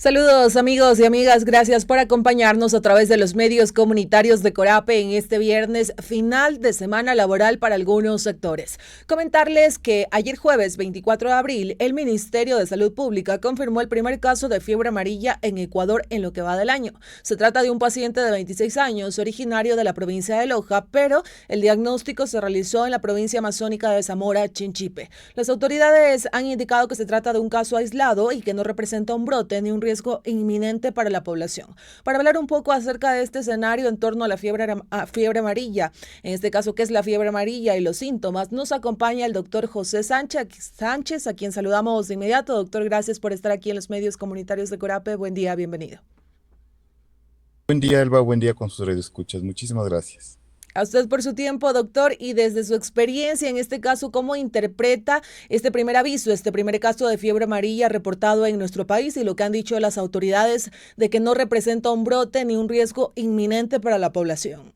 Saludos amigos y amigas, gracias por acompañarnos a través de los medios comunitarios de Corape en este viernes final de semana laboral para algunos sectores. Comentarles que ayer jueves 24 de abril el Ministerio de Salud Pública confirmó el primer caso de fiebre amarilla en Ecuador en lo que va del año. Se trata de un paciente de 26 años originario de la provincia de Loja, pero el diagnóstico se realizó en la provincia amazónica de Zamora, Chinchipe. Las autoridades han indicado que se trata de un caso aislado y que no representa un brote ni un riesgo inminente para la población. Para hablar un poco acerca de este escenario en torno a la fiebre amarilla, en este caso, ¿qué es la fiebre amarilla y los síntomas? Nos acompaña el doctor José Sánchez, a quien saludamos de inmediato. Doctor, gracias por estar aquí en los medios comunitarios de Corape. Buen día, bienvenido. Buen día, Elba, buen día con sus radioescuchas. Muchísimas gracias. A usted por su tiempo, doctor, y desde su experiencia en este caso, ¿cómo interpreta este primer aviso, este primer caso de fiebre amarilla reportado en nuestro país y lo que han dicho las autoridades de que no representa un brote ni un riesgo inminente para la población?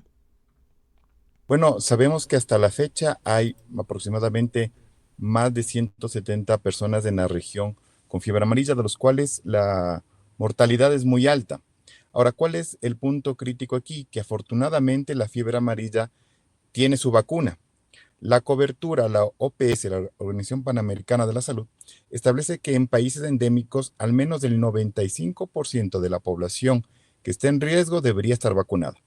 Bueno, sabemos que hasta la fecha hay aproximadamente más de 170 personas en la región con fiebre amarilla, de los cuales la mortalidad es muy alta. Ahora, ¿cuál es el punto crítico aquí? Que afortunadamente la fiebre amarilla tiene su vacuna. La cobertura, la OPS, la Organización Panamericana de la Salud, establece que en países endémicos al menos el 95% de la población que esté en riesgo debería estar vacunada.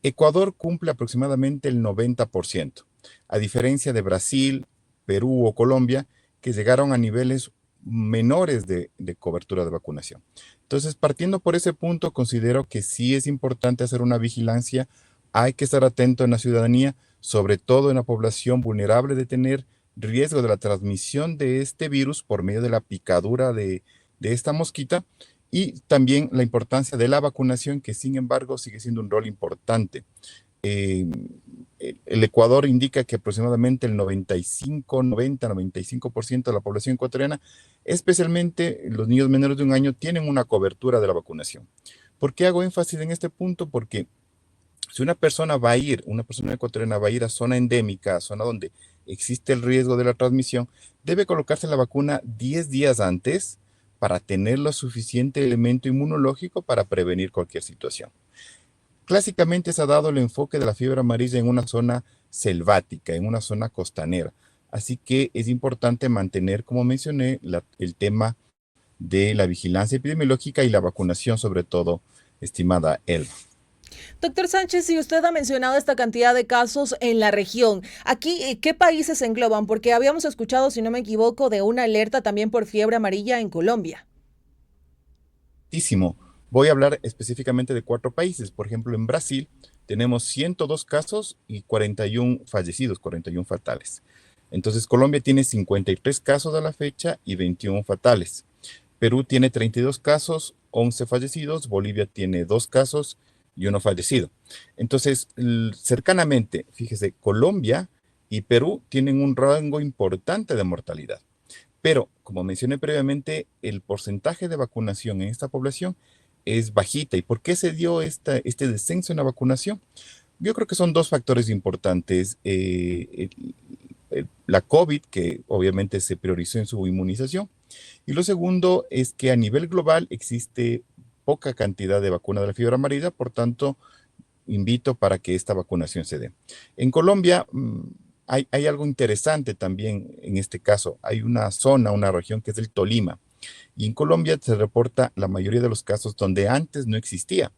Ecuador cumple aproximadamente el 90%, a diferencia de Brasil, Perú o Colombia, que llegaron a niveles menores de cobertura de vacunación. Entonces, partiendo por ese punto, considero que sí es importante hacer una vigilancia. Hay que estar atento en la ciudadanía, sobre todo en la población vulnerable de tener riesgo de la transmisión de este virus por medio de la picadura de esta mosquita, y también la importancia de la vacunación, que sin embargo sigue siendo un rol importante. Eh, el Ecuador indica que aproximadamente el 95, 90, 95% de la población ecuatoriana, especialmente los niños menores de un año, tienen una cobertura de la vacunación. ¿Por qué hago énfasis en este punto? Porque si una persona ecuatoriana va a ir a zona endémica, a zona donde existe el riesgo de la transmisión, debe colocarse la vacuna 10 días antes para tener lo suficiente elemento inmunológico para prevenir cualquier situación. Clásicamente se ha dado el enfoque de la fiebre amarilla en una zona selvática, en una zona costanera. Así que es importante mantener, como mencioné, el tema de la vigilancia epidemiológica y la vacunación, sobre todo, estimada Elba. Doctor Sánchez, si usted ha mencionado esta cantidad de casos en la región, aquí, ¿qué países se engloban? Porque habíamos escuchado, si no me equivoco, de una alerta también por fiebre amarilla en Colombia. Muchísimo. Voy a hablar específicamente de 4 países. Por ejemplo, en Brasil tenemos 102 casos y 41 fallecidos, 41 fatales. Entonces, Colombia tiene 53 casos a la fecha y 21 fatales. Perú tiene 32 casos, 11 fallecidos. Bolivia tiene 2 casos y 1 fallecido. Entonces, cercanamente, fíjese, Colombia y Perú tienen un rango importante de mortalidad. Pero, como mencioné previamente, el porcentaje de vacunación en esta población es bajita. ¿Y por qué se dio este descenso en la vacunación? Yo creo que son dos factores importantes. La COVID, que obviamente se priorizó en su inmunización. Y lo segundo es que a nivel global existe poca cantidad de vacuna de la fiebre amarilla, por tanto, invito para que esta vacunación se dé. En Colombia hay algo interesante también en este caso. Hay una zona, una región que es el Tolima. Y en Colombia se reporta la mayoría de los casos donde antes no existía.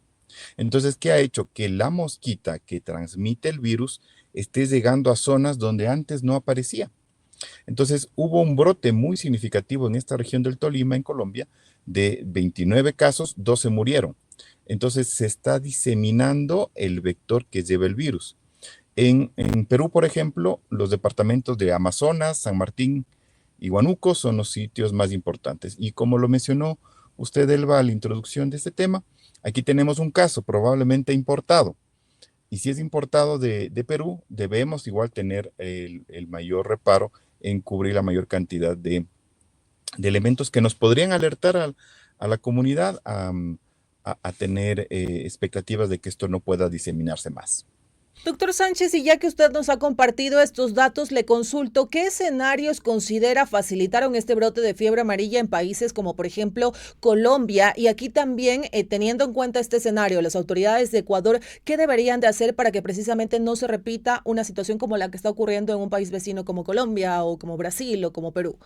Entonces, ¿qué ha hecho? Que la mosquita que transmite el virus esté llegando a zonas donde antes no aparecía. Entonces, hubo un brote muy significativo en esta región del Tolima, en Colombia, de 29 casos, 12 murieron. Entonces, se está diseminando el vector que lleva el virus. En Perú, por ejemplo, los departamentos de Amazonas, San Martín y Huánuco son los sitios más importantes. Y como lo mencionó usted, Elba, a la introducción de este tema, aquí tenemos un caso probablemente importado. Y si es importado de Perú, debemos igual tener el mayor reparo en cubrir la mayor cantidad de elementos que nos podrían alertar a la comunidad a tener expectativas de que esto no pueda diseminarse más. Doctor Sánchez, y ya que usted nos ha compartido estos datos, le consulto, ¿qué escenarios considera facilitaron este brote de fiebre amarilla en países como, por ejemplo, Colombia? Y aquí también, teniendo en cuenta este escenario, las autoridades de Ecuador, ¿qué deberían de hacer para que precisamente no se repita una situación como la que está ocurriendo en un país vecino como Colombia o como Brasil o como Perú?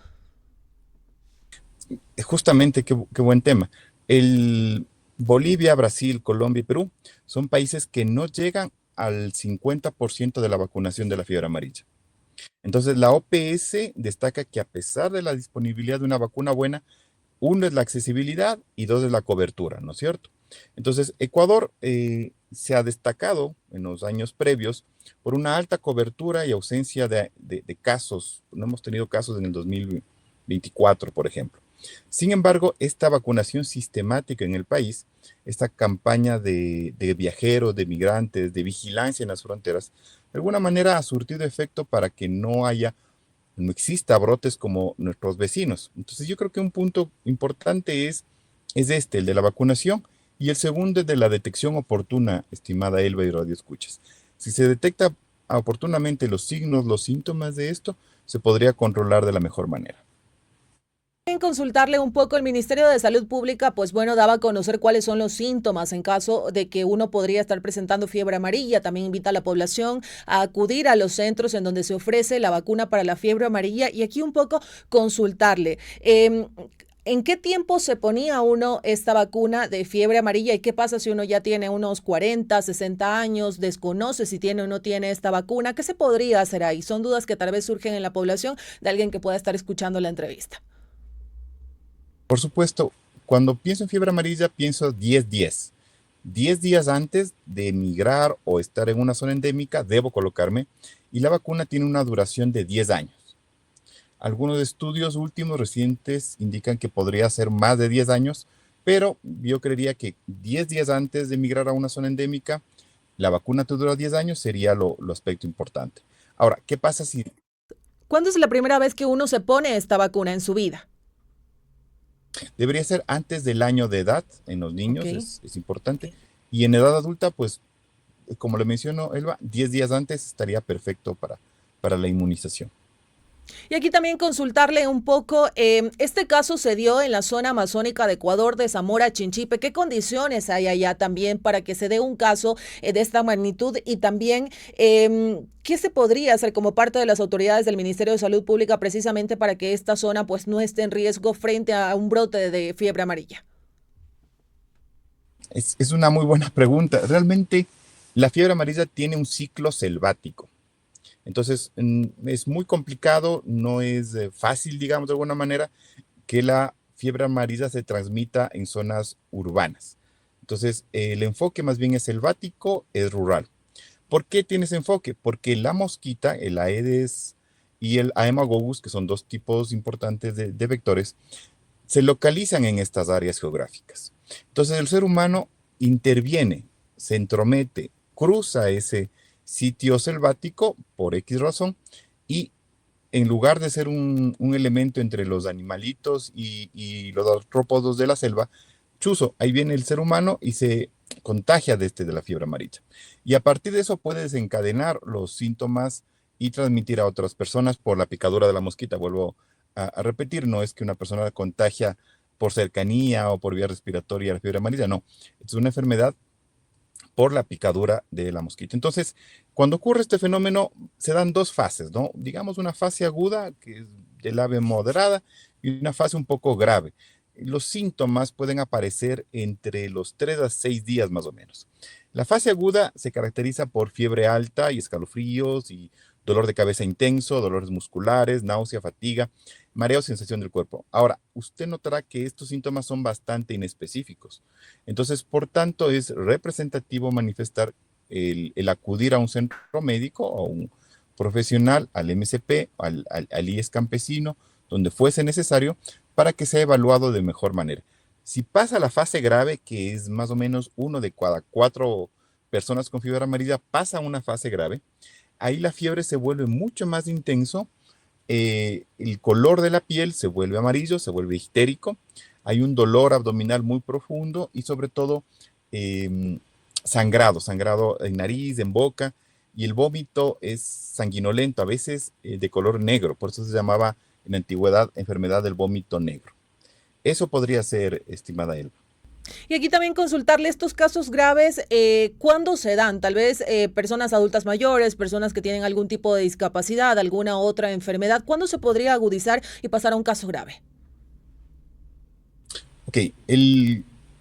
Justamente, qué buen tema. El Bolivia, Brasil, Colombia y Perú son países que no llegan al 50% de la vacunación de la fiebre amarilla. Entonces, la OPS destaca que a pesar de la disponibilidad de una vacuna buena, uno es la accesibilidad y dos es la cobertura, ¿no es cierto? Entonces, Ecuador se ha destacado en los años previos por una alta cobertura y ausencia de casos. No hemos tenido casos en el 2024, por ejemplo. Sin embargo, esta vacunación sistemática en el país, esta campaña de viajeros, de migrantes, de vigilancia en las fronteras, de alguna manera ha surtido efecto para que no exista brotes como nuestros vecinos. Entonces yo creo que un punto importante es este, el de la vacunación, y el segundo es de la detección oportuna, estimada Elba y Radio Escuchas. Si se detecta oportunamente los signos, los síntomas de esto, se podría controlar de la mejor manera. En consultarle un poco, el Ministerio de Salud Pública, pues bueno, daba a conocer cuáles son los síntomas en caso de que uno podría estar presentando fiebre amarilla. También invita a la población a acudir a los centros en donde se ofrece la vacuna para la fiebre amarilla. Y aquí un poco consultarle. ¿En qué tiempo se ponía uno esta vacuna de fiebre amarilla y qué pasa si uno ya tiene unos 40, 60 años, desconoce si tiene o no tiene esta vacuna? ¿Qué se podría hacer ahí? Son dudas que tal vez surgen en la población de alguien que pueda estar escuchando la entrevista. Por supuesto, cuando pienso en fiebre amarilla, pienso 10-10. 10 días antes de emigrar o estar en una zona endémica, debo colocarme, y la vacuna tiene una duración de 10 años. Algunos estudios últimos recientes indican que podría ser más de 10 años, pero yo creería que 10 días antes de emigrar a una zona endémica, la vacuna te dura 10 años, sería lo aspecto importante. Ahora, ¿qué pasa si ¿Cuándo es la primera vez que uno se pone esta vacuna en su vida? debería ser antes del año de edad en los Ok, niños? Es importante. ok. Y en edad adulta, pues, como le menciono, Elba, 10 días antes estaría perfecto para la inmunización. Y aquí también consultarle un poco, este caso se dio en la zona amazónica de Ecuador, de Zamora Chinchipe. ¿Qué condiciones hay allá también para que se dé un caso de esta magnitud? Y también, ¿qué se podría hacer como parte de las autoridades del Ministerio de Salud Pública precisamente para que esta zona pues no esté en riesgo frente a un brote de fiebre amarilla? Es una muy buena pregunta. Realmente, la fiebre amarilla tiene un ciclo selvático. Entonces, es muy complicado, no es fácil, digamos, de alguna manera, que la fiebre amarilla se transmita en zonas urbanas. Entonces, el enfoque más bien es selvático, es rural. ¿Por qué tiene ese enfoque? Porque la mosquita, el Aedes y el Aemagogus, que son dos tipos importantes de vectores, se localizan en estas áreas geográficas. Entonces, el ser humano interviene, se entromete, cruza ese sitio selvático por X razón, y en lugar de ser un elemento entre los animalitos y los artrópodos de la selva, chuzo, ahí viene el ser humano y se contagia de la fiebre amarilla. Y a partir de eso puede desencadenar los síntomas y transmitir a otras personas por la picadura de la mosquita. Vuelvo a repetir, no es que una persona contagia por cercanía o por vía respiratoria la fiebre amarilla, no. Es una enfermedad por la picadura de la mosquita. Entonces, cuando ocurre este fenómeno, se dan dos fases, ¿no? Digamos una fase aguda, que es de leve moderada, y una fase un poco grave. Los síntomas pueden aparecer entre los 3 a 6 días más o menos. La fase aguda se caracteriza por fiebre alta y escalofríos y dolor de cabeza intenso, dolores musculares, náusea, fatiga, mareo, sensación del cuerpo. Ahora, usted notará que estos síntomas son bastante inespecíficos. Entonces, por tanto, es representativo manifestar el acudir a un centro médico o un profesional, al MSP, al IES campesino, donde fuese necesario, para que sea evaluado de mejor manera. Si pasa la fase grave, que es más o menos uno de cada 4 personas con fiebre amarilla, pasa a una fase grave, ahí la fiebre se vuelve mucho más intenso, el color de la piel se vuelve amarillo, se vuelve histérico, hay un dolor abdominal muy profundo y sobre todo eh, sangrado en nariz, en boca, y el vómito es sanguinolento, a veces de color negro, por eso se llamaba en la antigüedad enfermedad del vómito negro. Eso podría ser, estimada Elba. Y aquí también consultarle estos casos graves, ¿cuándo se dan? Tal vez personas adultas mayores, personas que tienen algún tipo de discapacidad, alguna otra enfermedad, ¿cuándo se podría agudizar y pasar a un caso grave? Ok,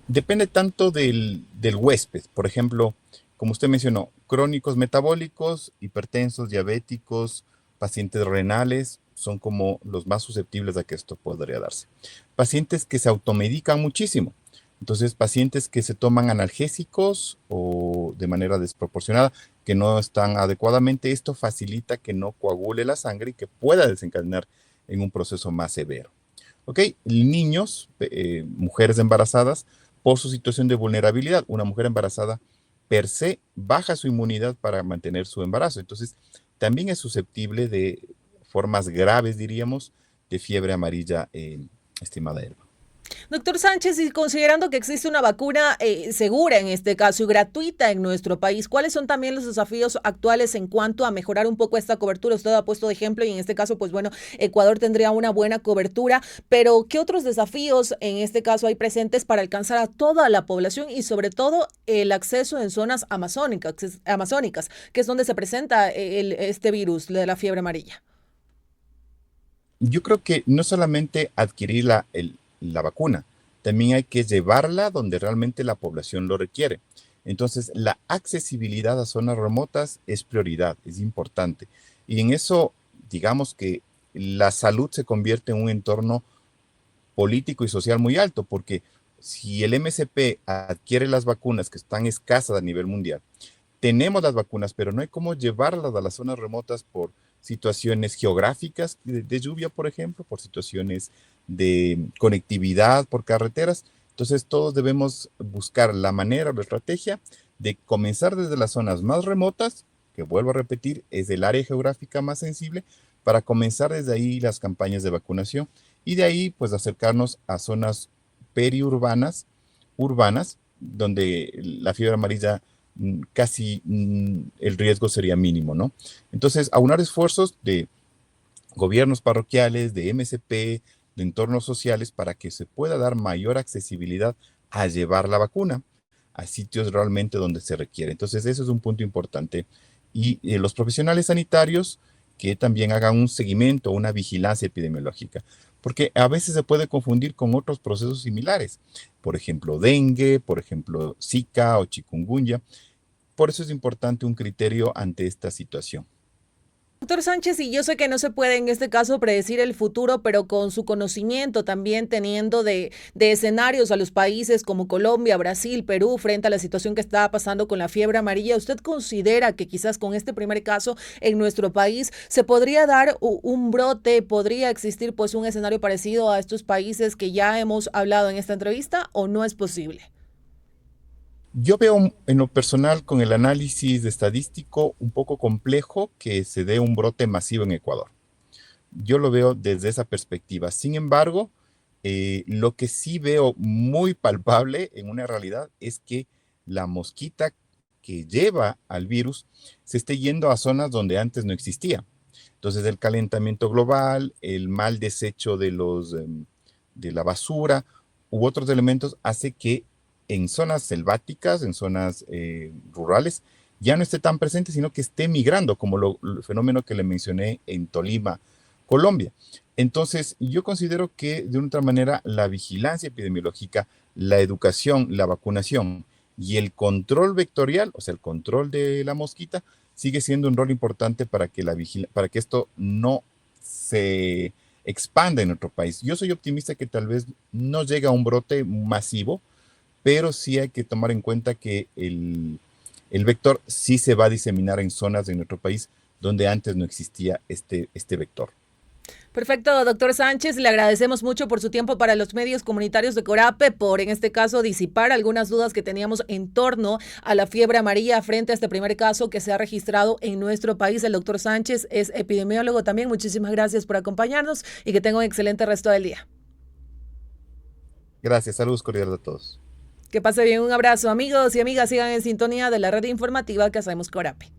depende tanto del huésped. Por ejemplo, como usted mencionó, crónicos metabólicos, hipertensos, diabéticos, pacientes renales, son como los más susceptibles a que esto podría darse. Pacientes que se automedican muchísimo. Entonces, pacientes que se toman analgésicos o de manera desproporcionada, que no están adecuadamente, esto facilita que no coagule la sangre y que pueda desencadenar en un proceso más severo. ¿Ok? Niños, mujeres embarazadas, por su situación de vulnerabilidad. Una mujer embarazada per se baja su inmunidad para mantener su embarazo. Entonces, también es susceptible de formas graves, diríamos, de fiebre amarilla, estimada Elba. Doctor Sánchez, y considerando que existe una vacuna segura en este caso y gratuita en nuestro país, ¿cuáles son también los desafíos actuales en cuanto a mejorar un poco esta cobertura? Usted ha puesto de ejemplo y en este caso, pues bueno, Ecuador tendría una buena cobertura, pero ¿qué otros desafíos en este caso hay presentes para alcanzar a toda la población y sobre todo el acceso en zonas amazónicas, que es donde se presenta este virus de la fiebre amarilla? Yo creo que no solamente adquirir la vacuna, también hay que llevarla donde realmente la población lo requiere. Entonces, la accesibilidad a zonas remotas es prioridad, es importante. Y en eso, digamos que la salud se convierte en un entorno político y social muy alto, porque si el MSP adquiere las vacunas que están escasas a nivel mundial, tenemos las vacunas, pero no hay cómo llevarlas a las zonas remotas por situaciones geográficas de lluvia, por ejemplo, por situaciones de conectividad por carreteras. Entonces, todos debemos buscar la manera o la estrategia de comenzar desde las zonas más remotas, que vuelvo a repetir, es el área geográfica más sensible, para comenzar desde ahí las campañas de vacunación y de ahí pues acercarnos a zonas periurbanas, urbanas, donde la fiebre amarilla casi el riesgo sería mínimo, ¿no? Entonces, aunar esfuerzos de gobiernos parroquiales, de MSP, de entornos sociales, para que se pueda dar mayor accesibilidad a llevar la vacuna a sitios realmente donde se requiere. Entonces, eso es un punto importante. Y los profesionales sanitarios que también hagan un seguimiento, una vigilancia epidemiológica, porque a veces se puede confundir con otros procesos similares, por ejemplo, dengue, por ejemplo, Zika o chikungunya. Por eso es importante un criterio ante esta situación. Doctor Sánchez, y yo sé que no se puede en este caso predecir el futuro, pero con su conocimiento también teniendo de escenarios a los países como Colombia, Brasil, Perú, frente a la situación que está pasando con la fiebre amarilla, ¿usted considera que quizás con este primer caso en nuestro país se podría dar un brote, podría existir pues un escenario parecido a estos países que ya hemos hablado en esta entrevista o no es posible? Yo veo en lo personal con el análisis de estadístico un poco complejo que se dé un brote masivo en Ecuador. Yo lo veo desde esa perspectiva. Sin embargo, lo que sí veo muy palpable en una realidad es que la mosquita que lleva al virus se esté yendo a zonas donde antes no existía. Entonces, el calentamiento global, el mal desecho de la basura u otros elementos hace que en zonas selváticas, en zonas rurales, ya no esté tan presente, sino que esté migrando, como el fenómeno que le mencioné en Tolima, Colombia. Entonces, yo considero que de otra manera la vigilancia epidemiológica, la educación, la vacunación y el control vectorial, o sea, el control de la mosquita, sigue siendo un rol importante para que, para que esto no se expanda en nuestro país. Yo soy optimista que tal vez no llegue a un brote masivo, pero sí hay que tomar en cuenta que el vector sí se va a diseminar en zonas de nuestro país donde antes no existía este vector. Perfecto, doctor Sánchez, le agradecemos mucho por su tiempo para los medios comunitarios de Corape, por en este caso disipar algunas dudas que teníamos en torno a la fiebre amarilla frente a este primer caso que se ha registrado en nuestro país. El doctor Sánchez es epidemiólogo también. Muchísimas gracias por acompañarnos y que tenga un excelente resto del día. Gracias, saludos cordiales a todos. Que pase bien, un abrazo amigos y amigas, sigan en sintonía de la red informativa que hacemos Corape.